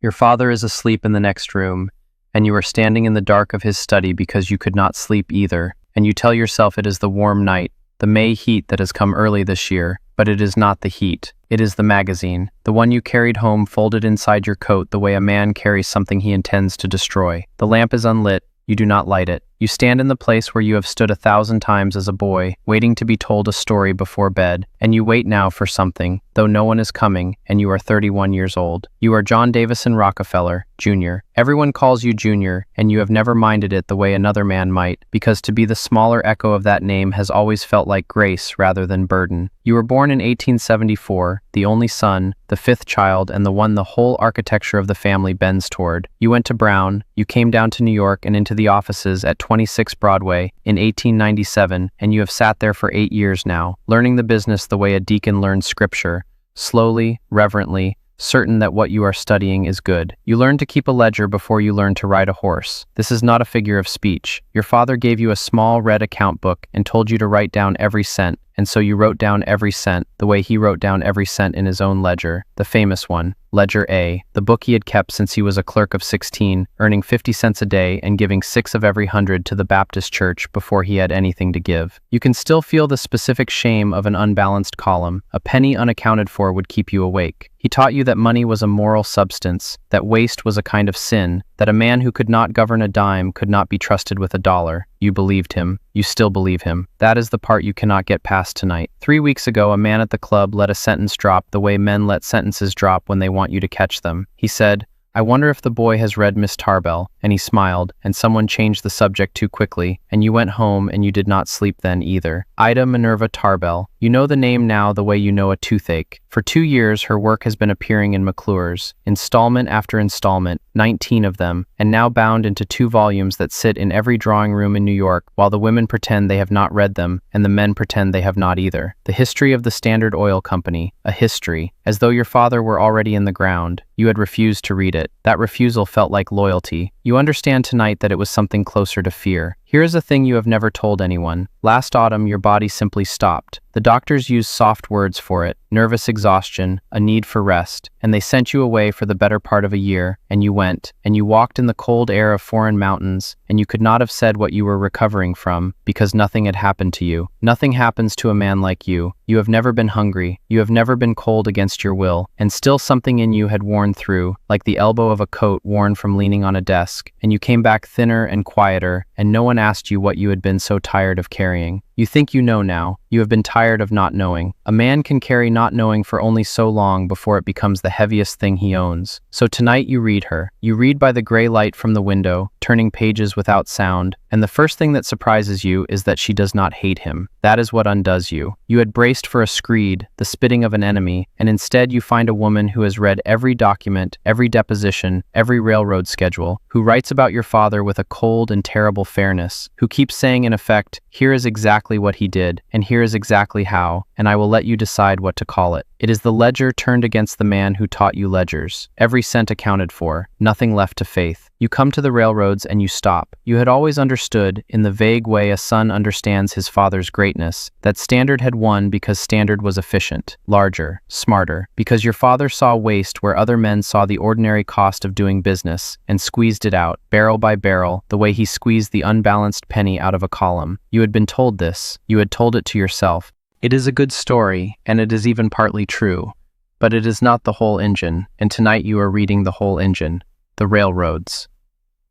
Your father is asleep in the next room, and you are standing in the dark of his study because you could not sleep either, and you tell yourself it is the warm night, the May heat that has come early this year, but it is not the heat. It is the magazine, the one you carried home folded inside your coat the way a man carries something he intends to destroy. The lamp is unlit. You do not light it. You stand in the place where you have stood 1,000 times as a boy, waiting to be told a story before bed, and you wait now for something, though no one is coming, and you are 31 years old. You are John Davison Rockefeller, Jr. Everyone calls you Junior, and you have never minded it the way another man might, because to be the smaller echo of that name has always felt like grace rather than burden. You were born in 1874, the only son, the fifth child, and the one the whole architecture of the family bends toward. You went to Brown, you came down to New York and into the offices at 26 Broadway in 1897, and you have sat there for 8 years now, learning the business the way a deacon learns scripture, slowly, reverently, certain that what you are studying is good. You learn to keep a ledger before you learn to ride a horse. This is not a figure of speech. Your father gave you a small red account book and told you to write down every cent, and so you wrote down every cent the way he wrote down every cent in his own ledger, the famous one, Ledger A, the book he had kept since he was a clerk of 16, earning 50 cents a day and giving 6 of every 100 to the Baptist church before he had anything to give. You can still feel the specific shame of an unbalanced column. A penny unaccounted for would keep you awake. He taught you that money was a moral substance, that waste was a kind of sin, that a man who could not govern a dime could not be trusted with $1. You believed him. You still believe him. That is the part you cannot get past tonight. 3 weeks ago, a man at the club let a sentence drop the way men let sentences drop when they want you to catch them. He said, "I wonder if the boy has read Miss Tarbell," and he smiled, and someone changed the subject too quickly, and you went home and you did not sleep then either. Ida Minerva Tarbell. You know the name now the way you know a toothache. For 2 years, her work has been appearing in McClure's, installment after installment, 19 of them, and now bound into 2 volumes that sit in every drawing room in New York, while the women pretend they have not read them, and the men pretend they have not either. The history of the Standard Oil Company, a history, as though your father were already in the ground. You had refused to read it. That refusal felt like loyalty. You understand tonight that it was something closer to fear. Here is a thing you have never told anyone. Last autumn, your body simply stopped. The doctors used soft words for it, nervous exhaustion, a need for rest, and they sent you away for the better part of a year, and you went, and you walked in the cold air of foreign mountains, and you could not have said what you were recovering from, because nothing had happened to you. Nothing happens to a man like you. You have never been hungry, you have never been cold against your will, and still something in you had worn through, like the elbow of a coat worn from leaning on a desk, and you came back thinner and quieter, and no one asked you what you had been so tired of carrying. You think you know now. You have been tired of not knowing. A man can carry not knowing for only so long before it becomes the heaviest thing he owns. So tonight you read her. You read by the gray light from the window, turning pages without sound, and the first thing that surprises you is that she does not hate him. That is what undoes you. You had braced for a screed, the spitting of an enemy, and instead you find a woman who has read every document, every deposition, every railroad schedule, who writes about your father with a cold and terrible fairness, who keeps saying in effect, "Here is exactly what he did, and here is exactly how, and I will let you decide what to call it." It is the ledger turned against the man who taught you ledgers. Every cent accounted for, nothing left to faith. You come to the railroads and you stop. You had always understood, in the vague way a son understands his father's greatness, that Standard had won because Standard was efficient, larger, smarter, because your father saw waste where other men saw the ordinary cost of doing business, and squeezed it out, barrel by barrel, the way he squeezed the unbalanced penny out of a column. You had been told this. You had told it to yourself. It is a good story, and it is even partly true, but it is not the whole engine, and tonight you are reading the whole engine, the railroads.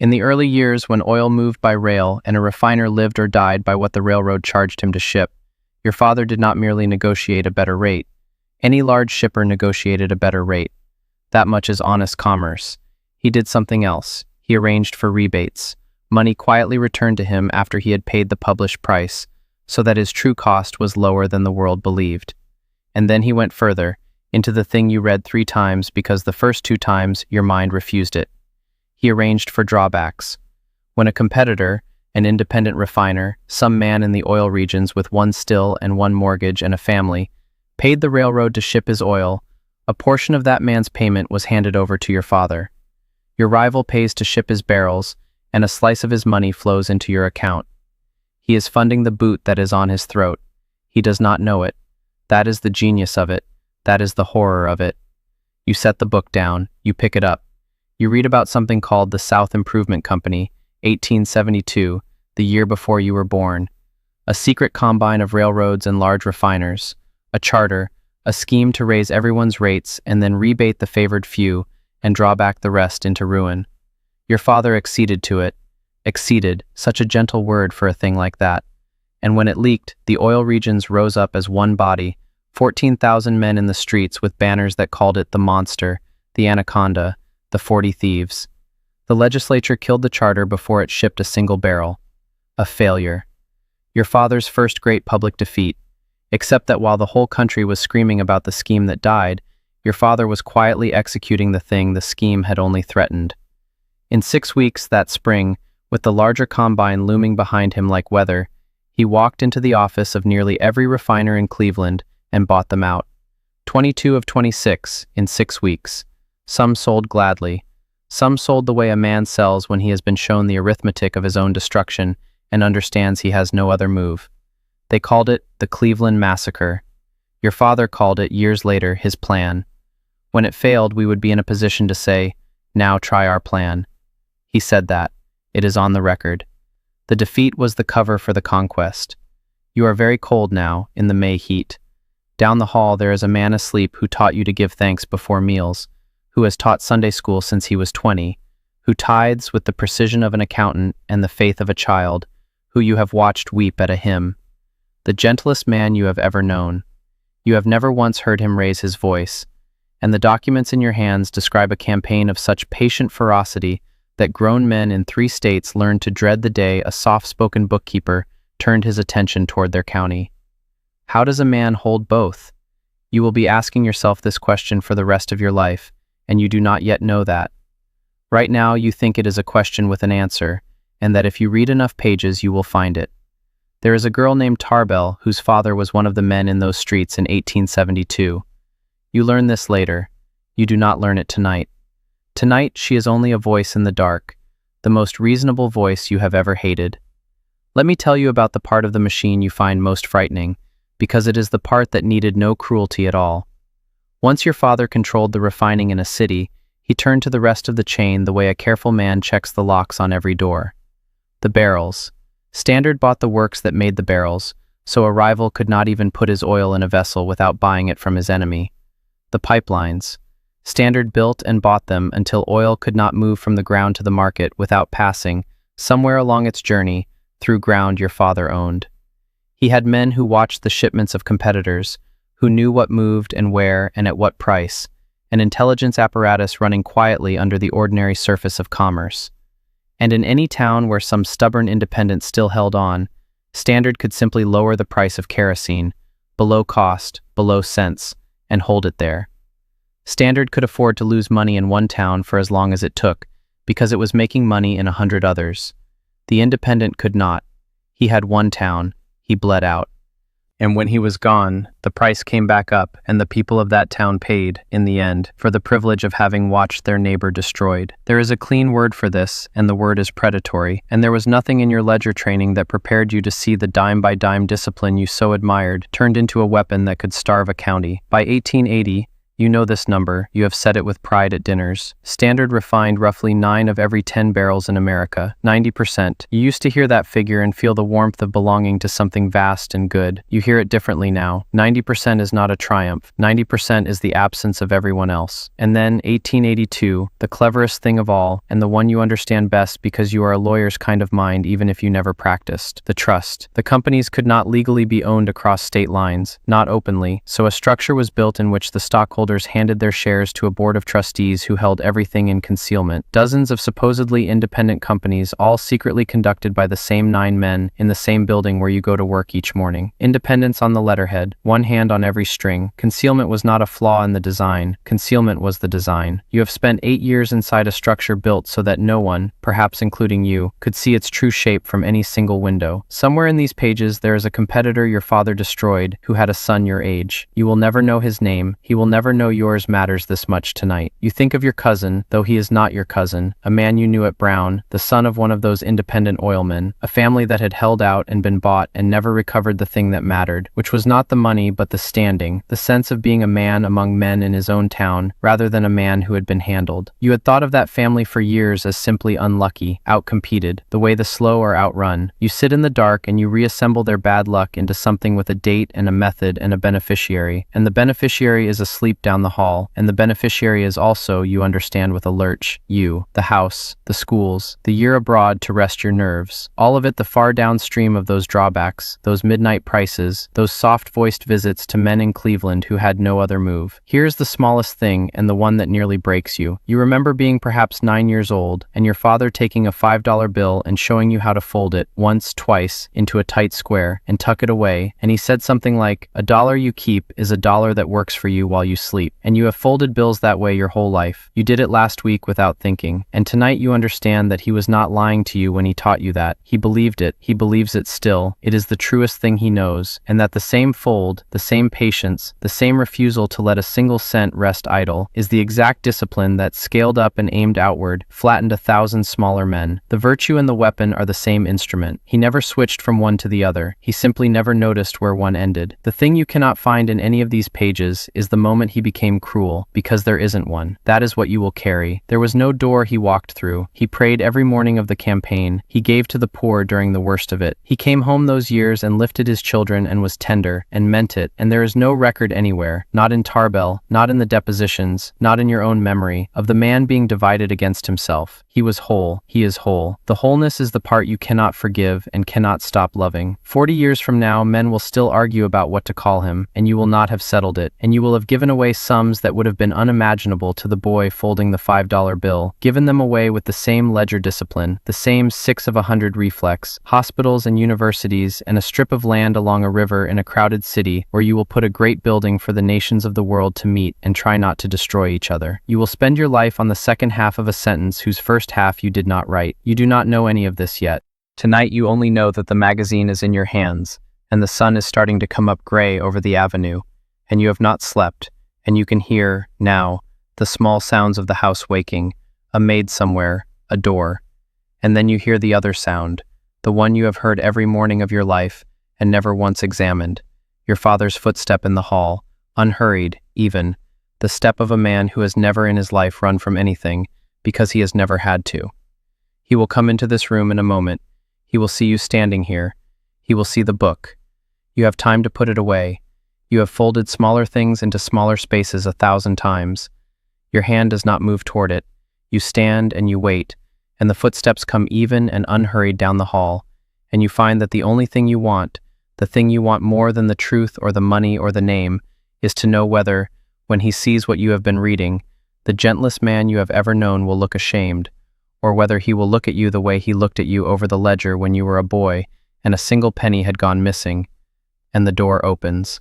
In the early years when oil moved by rail and a refiner lived or died by what the railroad charged him to ship, your father did not merely negotiate a better rate. Any large shipper negotiated a better rate. That much is honest commerce. He did something else. He arranged for rebates. Money quietly returned to him after he had paid the published price, so that his true cost was lower than the world believed. And then he went further, into the thing you read 3 times because the first 2 times your mind refused it. He arranged for drawbacks. When a competitor, an independent refiner, some man in the oil regions with 1 still and 1 mortgage and a family, paid the railroad to ship his oil, a portion of that man's payment was handed over to your father. Your rival pays to ship his barrels, and a slice of his money flows into your account. He is funding the boot that is on his throat. He does not know it. That is the genius of it. That is the horror of it. You set the book down. You pick it up. You read about something called the South Improvement Company, 1872, the year before you were born. A secret combine of railroads and large refiners. A charter, a scheme to raise everyone's rates and then rebate the favored few and draw back the rest into ruin. Your father acceded to it. Acceded, such a gentle word for a thing like that. And when it leaked, the oil regions rose up as one body, 14,000 men in the streets with banners that called it the monster, the anaconda, the 40 thieves. The legislature killed the charter before it shipped a single barrel. A failure. Your father's first great public defeat, except that while the whole country was screaming about the scheme that died, your father was quietly executing the thing the scheme had only threatened. In 6 weeks that spring, with the larger combine looming behind him like weather, he walked into the office of nearly every refiner in Cleveland and bought them out. 22 of 26 in 6 weeks. Some sold gladly. Some sold the way a man sells when he has been shown the arithmetic of his own destruction and understands he has no other move. They called it the Cleveland Massacre. Your father called it, years later, his plan. When it failed, we would be in a position to say, "Now try our plan." He said that. It is on the record. The defeat was the cover for the conquest. You are very cold now, in the May heat. Down the hall there is a man asleep who taught you to give thanks before meals, who has taught Sunday school since he was 20, who tithes with the precision of an accountant and the faith of a child, who you have watched weep at a hymn. The gentlest man you have ever known. You have never once heard him raise his voice, and the documents in your hands describe a campaign of such patient ferocity that grown men in 3 states learned to dread the day a soft-spoken bookkeeper turned his attention toward their county. How does a man hold both? You will be asking yourself this question for the rest of your life, and you do not yet know that. Right now you think it is a question with an answer, and that if you read enough pages you will find it. There is a girl named Tarbell whose father was one of the men in those streets in 1872. You learn this later. You do not learn it tonight. Tonight she is only a voice in the dark, the most reasonable voice you have ever hated. Let me tell you about the part of the machine you find most frightening, because it is the part that needed no cruelty at all. Once your father controlled the refining in a city, he turned to the rest of the chain the way a careful man checks the locks on every door. The barrels. Standard bought the works that made the barrels, so a rival could not even put his oil in a vessel without buying it from his enemy. The pipelines. Standard built and bought them until oil could not move from the ground to the market without passing, somewhere along its journey, through ground your father owned. He had men who watched the shipments of competitors, who knew what moved and where and at what price, an intelligence apparatus running quietly under the ordinary surface of commerce. And in any town where some stubborn independent still held on, Standard could simply lower the price of kerosene, below cost, below cents, and hold it there. Standard could afford to lose money in one town for as long as it took, because it was making money in 100 others. The independent could not. He had one town. He bled out. And when he was gone, the price came back up, and the people of that town paid, in the end, for the privilege of having watched their neighbor destroyed. There is a clean word for this, and the word is predatory, and there was nothing in your ledger training that prepared you to see the dime-by-dime discipline you so admired turned into a weapon that could starve a county. By 1880, you know this number, you have said it with pride at dinners. Standard refined roughly 9 of every 10 barrels in America, 90%. You used to hear that figure and feel the warmth of belonging to something vast and good. You hear it differently now. 90% is not a triumph. 90% is the absence of everyone else. And then, 1882, the cleverest thing of all, and the one you understand best because you are a lawyer's kind of mind even if you never practiced. The trust. The companies could not legally be owned across state lines, not openly, so a structure was built in which the stockholders handed their shares to a board of trustees who held everything in concealment. Dozens of supposedly independent companies, all secretly conducted by the same 9 men in the same building where you go to work each morning. Independence on the letterhead, one hand on every string. Concealment was not a flaw in the design. Concealment was the design. You have spent 8 years inside a structure built so that no one, perhaps including you, could see its true shape from any single window. Somewhere in these pages there is a competitor your father destroyed who had a son your age. You will never know his name. He will never know yours matters this much tonight. You think of your cousin, though he is not your cousin, a man you knew at Brown, the son of one of those independent oilmen, a family that had held out and been bought and never recovered the thing that mattered, which was not the money but the standing, the sense of being a man among men in his own town, rather than a man who had been handled. You had thought of that family for years as simply unlucky, outcompeted, the way the slow are outrun. You sit in the dark and you reassemble their bad luck into something with a date and a method and a beneficiary, and the beneficiary is asleep down the hall, and the beneficiary is also, you understand with a lurch, you, the house, the schools, the year abroad to rest your nerves, all of it the far downstream of those drawbacks, those midnight prices, those soft-voiced visits to men in Cleveland who had no other move. Here's the smallest thing and the one that nearly breaks you. You remember being perhaps 9 years old, and your father taking a $5 bill and showing you how to fold it, once, twice, into a tight square, and tuck it away, and he said something like, "A dollar you keep is a dollar that works for you while you sleep." And you have folded bills that way your whole life. You did it last week without thinking, and tonight you understand that he was not lying to you when he taught you that. He believed it. He believes it still. It is the truest thing he knows, and that the same fold, the same patience, the same refusal to let a single cent rest idle, is the exact discipline that, scaled up and aimed outward, flattened 1,000 smaller men. The virtue and the weapon are the same instrument. He never switched from one to the other. He simply never noticed where one ended. The thing you cannot find in any of these pages is the moment he became cruel, because there isn't one. That is what you will carry. There was no door he walked through. He prayed every morning of the campaign. He gave to the poor during the worst of it. He came home those years and lifted his children and was tender, and meant it, and there is no record anywhere, not in Tarbell, not in the depositions, not in your own memory, of the man being divided against himself. He was whole. He is whole. The wholeness is the part you cannot forgive and cannot stop loving. 40 years from now, men will still argue about what to call him, and you will not have settled it, and you will have given away sums that would have been unimaginable to the boy folding the $5 bill, given them away with the same ledger discipline, the same 6 of 100 reflex, hospitals and universities, and a strip of land along a river in a crowded city where you will put a great building for the nations of the world to meet and try not to destroy each other. You will spend your life on the second half of a sentence whose first half you did not write. You do not know any of this yet. Tonight you only know that the magazine is in your hands, and the sun is starting to come up gray over the avenue, and you have not slept, and you can hear, now, the small sounds of the house waking, a maid somewhere, a door. And then you hear the other sound, the one you have heard every morning of your life and never once examined, your father's footstep in the hall, unhurried, even, the step of a man who has never in his life run from anything, because he has never had to. He will come into this room in a moment. He will see you standing here. He will see the book. You have time to put it away. You have folded smaller things into smaller spaces 1,000 times. Your hand does not move toward it. You stand and you wait, and the footsteps come even and unhurried down the hall, and you find that the only thing you want, the thing you want more than the truth or the money or the name, is to know whether, when he sees what you have been reading, the gentlest man you have ever known will look ashamed, or whether he will look at you the way he looked at you over the ledger when you were a boy and a single penny had gone missing, and the door opens.